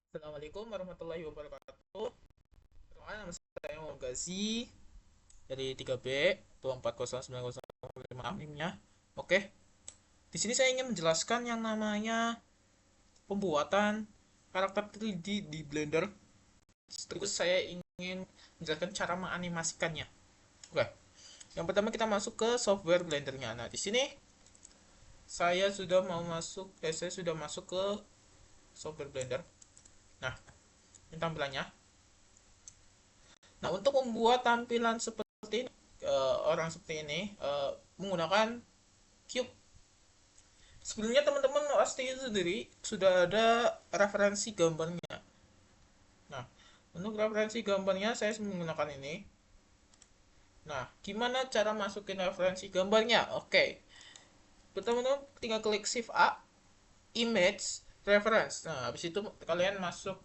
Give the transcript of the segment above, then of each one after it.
Assalamualaikum warahmatullahi wabarakatuh. Perkenalkan, nama saya Muhammad Gazi dari 3B 2409055 NIM-nya. Oke, di sini saya ingin menjelaskan yang namanya pembuatan karakter 3D di Blender. Terus saya ingin menjelaskan cara menganimasikannya. Oke, yang pertama kita masuk ke software Blendernya. Nah, di sini saya sudah masuk ke software Blender. Nah, ini tampilannya. Nah, untuk membuat tampilan seperti ini, orang seperti ini menggunakan cube. Sebelumnya teman-teman pasti sendiri sudah ada referensi gambarnya. Nah, untuk referensi gambarnya saya menggunakan ini. Nah, gimana cara masukin referensi gambarnya? Oke, teman-teman tinggal klik Shift A, Image, Reference. Nah, habis itu kalian masuk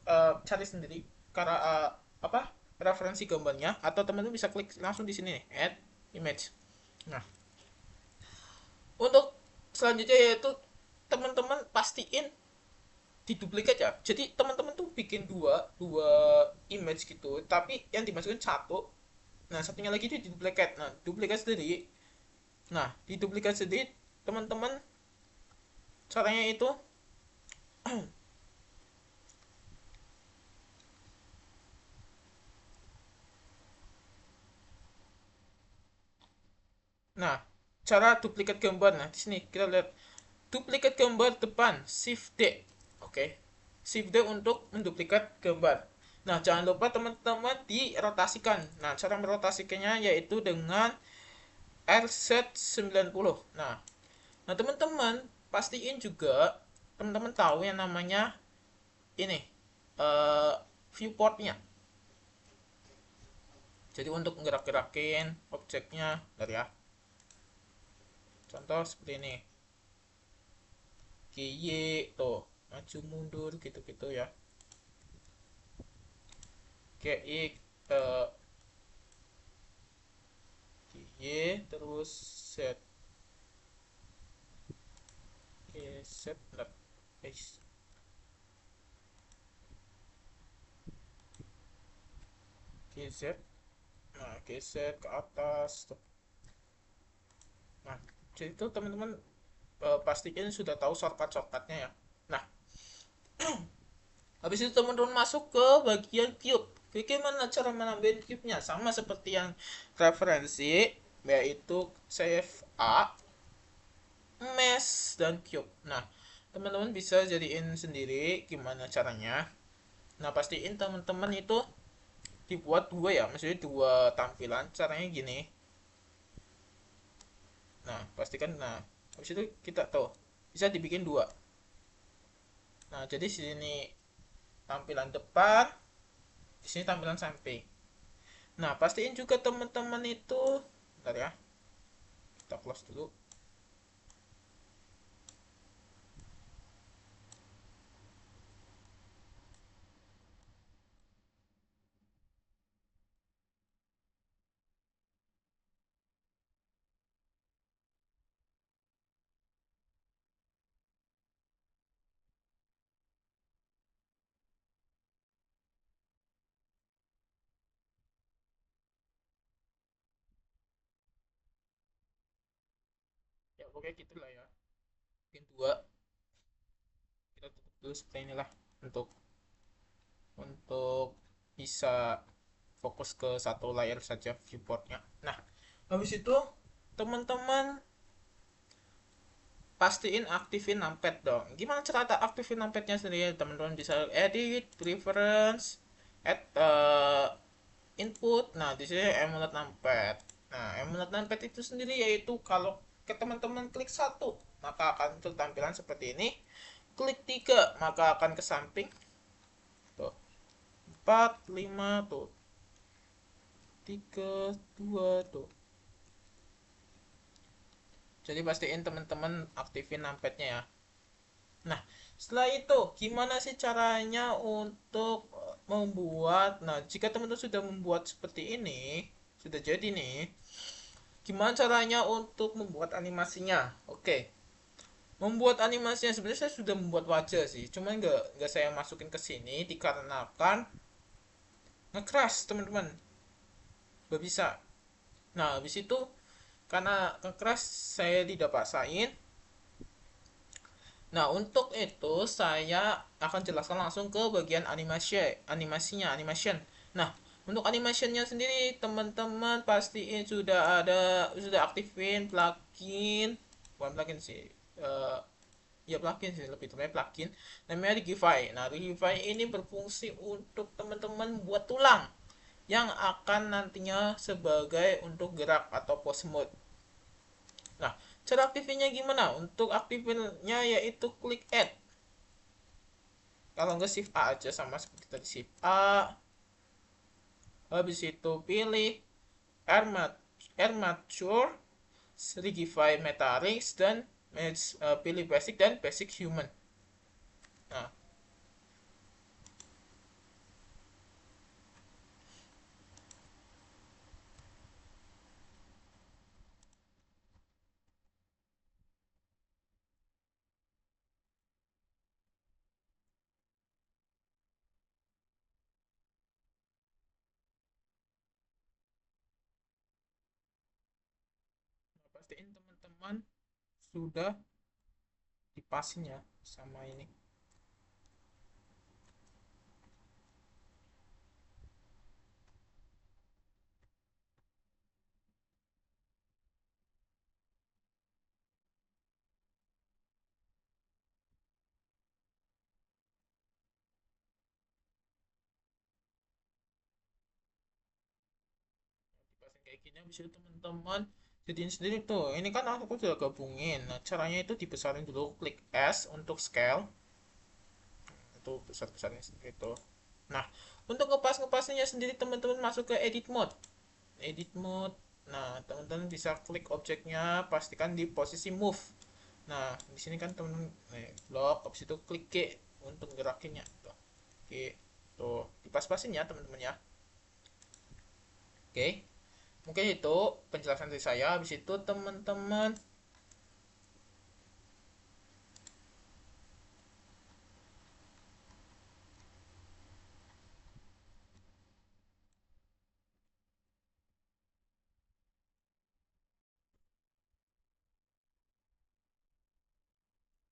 cari sendiri karena apa referensi gambarnya, atau teman-teman bisa klik langsung di sini nih, Add Image. Nah, untuk selanjutnya yaitu teman-teman pastiin diduplikat ya. Jadi teman-teman tuh bikin dua dua image gitu, tapi yang dimasukin satu. Nah, satunya lagi itu diduplikat. Nah, duplikat sendiri. Nah, diduplikat sendiri teman-teman caranya itu nah, cara duplikat gambar. Nah, di sini kita lihat duplikat gambar depan, Shift D. Oke. Shift D untuk menduplikat gambar. Nah, jangan lupa teman-teman dirotasikan. Nah, cara merotasikannya yaitu dengan RZ90. Nah, teman-teman pastiin juga teman-teman tahu yang namanya ini viewportnya. Jadi untuk gerak-gerakin objeknya dari ya. Contoh seperti ini. GY tuh, maju mundur gitu-gitu ya. GX GY terus Z. Oke, Z left base. GZ. Nah, GZ ke atas tuh. Nah, jadi itu teman-teman pastiin sudah tahu shortcut-shortcutnya ya. Nah, habis itu teman-teman masuk ke bagian cube. Bagaimana cara menambahin cube-nya? Sama seperti yang referensi, yaitu save A, mesh, dan cube. Nah, teman-teman bisa jadiin sendiri gimana caranya. Nah, pastiin teman-teman itu dibuat dua ya, maksudnya dua tampilan. Caranya gini. Nah, pastikan. Nah, habis itu kita tahu bisa dibikin dua. Nah, jadi sini tampilan depan, di sini tampilan samping. Nah, pastiin juga teman-teman itu, bentar ya, kita close dulu. Ya, oke gitu lah ya. Bikin dua, kita tutup dulu seperti inilah untuk untuk bisa fokus ke satu layar saja viewportnya. Nah, habis itu teman-teman pastiin aktifin numpad dong. Gimana cara aktifin numpadnya sendiri? Teman-teman bisa edit, preference, add input. Nah, di sini emulate numpad. Nah, emulate numpad itu sendiri yaitu kalau ke teman-teman klik satu, maka akan muncul tampilan seperti ini. Klik tiga, maka akan ke samping. Tuh, 4, 5 tuh. 3, 2 tuh. Jadi pastiin teman-teman aktifin numpadnya ya. Nah, setelah itu gimana sih caranya untuk membuat? Nah, jika teman-teman sudah membuat seperti ini, sudah jadi nih, gimana caranya untuk membuat animasinya? Oke, Membuat animasinya sebenarnya saya sudah membuat wajah sih, cuman nggak saya masukin ke sini dikarenakan nge-crash teman-teman, nggak bisa. Nah habis itu karena nge-crash saya tidak paksain. Nah untuk itu saya akan jelaskan langsung ke bagian animation. Nah untuk animationnya sendiri teman-teman pastiin sudah aktifin plugin, bukan plugin sih, eh, ya plugin sih, lebih tepatnya plugin namanya Regify. Nah Regify ini berfungsi untuk teman-teman buat tulang yang akan nantinya sebagai untuk gerak atau pose mode. Nah cara aktifnya gimana? Untuk aktifnya yaitu klik add, kalau nggak shift A aja sama seperti tadi, shift A. Habis itu pilih Armature, Rigify Metallics, dan pilih basic dan basic human. Nah pastiin teman-teman sudah dipasin ya sama ini. Dipasin kayak gini, habis itu teman-teman jadiin sendiri tuh. Ini kan aku sudah gabungin. Nah caranya itu dibesarin dulu, klik S untuk scale, itu besar-besarin sendiri tuh. Nah untuk ngepas-ngepasnya sendiri teman-teman masuk ke edit mode. Nah teman-teman bisa klik objeknya, pastikan di posisi move. Nah di sini kan teman-teman blok, habis itu klik G untuk gerakinnya tuh. G tuh, dipas-pasin ya teman-teman ya. Oke, mungkin itu penjelasan dari saya. Habis itu teman-teman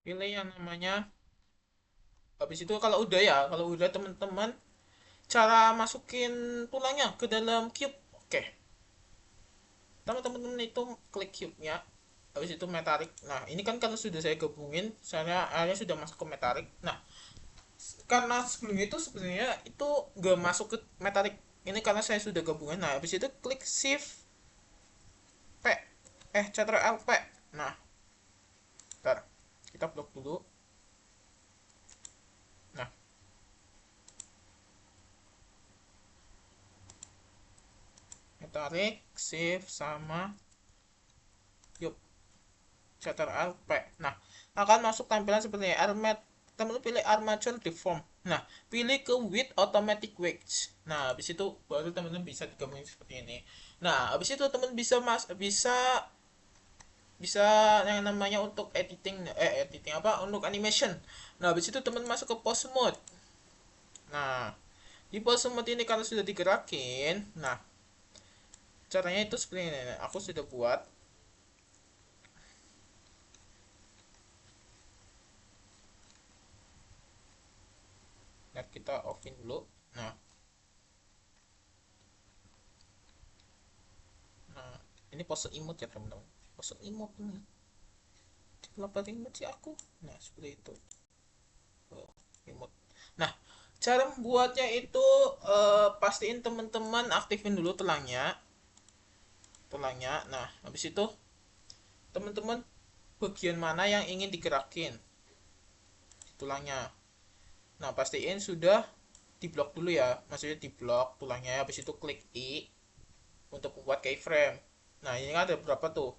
pilih yang namanya, habis itu kalau udah teman-teman cara masukin tulangnya ke dalam cube. Oke, teman-teman itu klik cube nya, habis itu metalik. Nah ini kan kalau sudah saya gabungin, saya akhirnya sudah masuk ke metalik. Nah karena sebelumnya itu sebenarnya itu nggak masuk ke metalik, ini karena saya sudah gabungin. Nah habis itu klik shift P, Ctrl P. Nah ntar kita blok dulu. Nah metalik shift sama yuk Ctrl P. Nah akan masuk tampilan seperti ini. Teman pilih armature deform. Nah pilih ke width automatic wedge. Nah habis itu baru teman-teman bisa digabungin seperti ini. Nah habis itu teman bisa bisa yang namanya untuk editing apa, untuk animation. Nah habis itu teman masuk ke pose mode. Nah di pose mode ini kalau sudah digerakin, nah caranya itu seperti ini. Aku sudah buat. Nah kita offin dulu. Nah nah ini pose imut ya teman-teman, pose imut nih, developer imut sih aku. Nah seperti itu. Oh, imut. Nah cara membuatnya itu, pastiin teman-teman aktifin dulu tulangnya. Nah habis itu teman-teman bagian mana yang ingin digerakin tulangnya. Nah pastiin sudah diblok dulu ya, maksudnya diblok tulangnya. Habis itu klik I untuk membuat keyframe. Nah ini kan ada berapa tuh,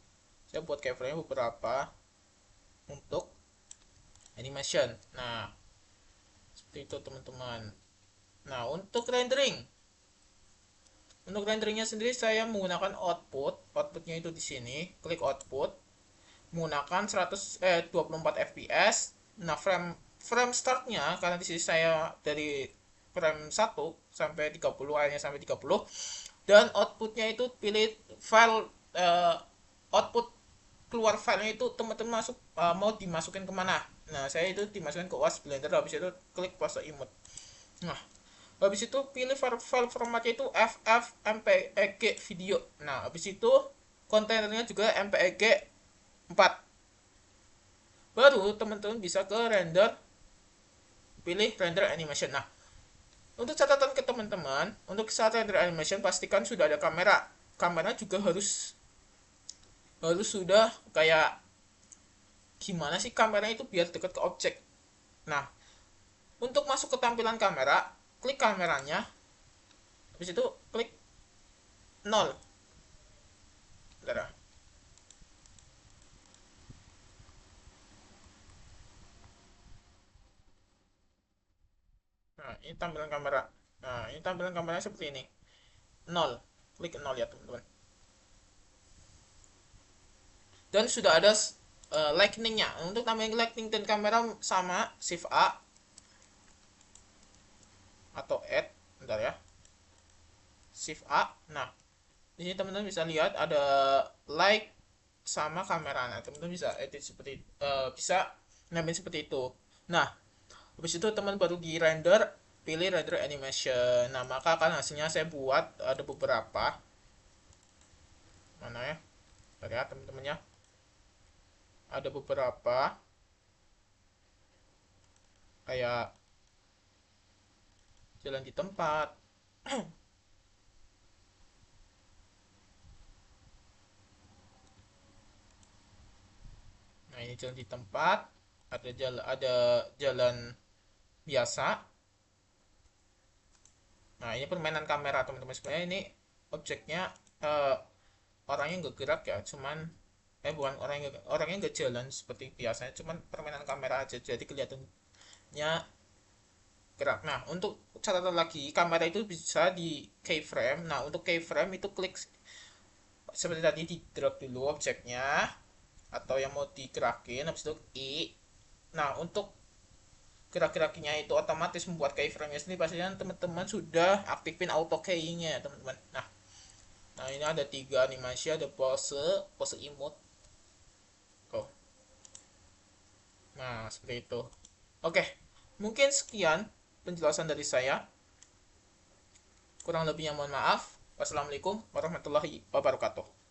saya buat keyframe beberapa untuk animation. Nah seperti itu teman-teman. Nah untuk renderingnya sendiri saya menggunakan outputnya itu di sini, klik output. menggunakan 24 fps. Nah, frame startnya, karena di sini saya dari frame 1 sampai 30, akhirnya sampai 30. Dan outputnya itu pilih file, output keluar filenya itu teman-teman masuk, mau dimasukin kemana. Nah, saya itu dimasukin ke OS Blender, habis itu klik pose imut. Nah, habis itu pilih file formatnya itu FFmpeg video. Nah, habis itu kontainernya juga mpeg 4. Baru teman-teman bisa ke render, pilih render animation. Nah, untuk catatan ke teman-teman, untuk saat render animation pastikan sudah ada kamera. Kamera juga harus harus sudah kayak gimana sih kameranya itu biar dekat ke objek. Nah, untuk masuk ke tampilan kamera, klik kameranya, habis itu klik 0. Bentar. Nah, ini tampilan kamera. Nah, ini tampilan kameranya seperti ini. 0. Klik 0 ya, teman-teman. Dan sudah ada lightningnya. Untuk tambahin lightning dan kamera sama, shift A atau add, bentar ya, shift A. Nah, di sini teman-teman bisa lihat ada light sama kamera. Nah, teman-teman bisa edit seperti, bisa nambahin seperti itu. Nah, habis itu teman baru di render, pilih render animation. Nah, maka akan hasilnya saya buat ada beberapa. Mana ya? Lihat teman-temannya. Ada beberapa kayak jalan di tempat. Nah, ini jalan di tempat, ada jalan biasa. Nah, ini permainan kamera, teman-teman. Sebenarnya ini objeknya, eh, orangnya nggak gerak ya, cuman bukan orangnya nggak jalan seperti biasanya, cuman permainan kamera aja, jadi kelihatannya gerak. Nah, untuk catatan lagi, kamera itu bisa di keyframe. Nah, untuk keyframe itu klik seperti tadi, di drag dulu objeknya atau yang mau digerakin, habis itu I. Nah, untuk gerak-geraknya itu otomatis membuat keyframe-nya sendiri, pastinya teman-teman sudah aktifin auto keying-nya, teman-teman. Nah, ini ada 3 animasi, ada pose imut. Oh. Nah, seperti itu. Oke, mungkin sekian penjelasan dari saya. Kurang lebihnya mohon maaf. Wassalamualaikum warahmatullahi wabarakatuh.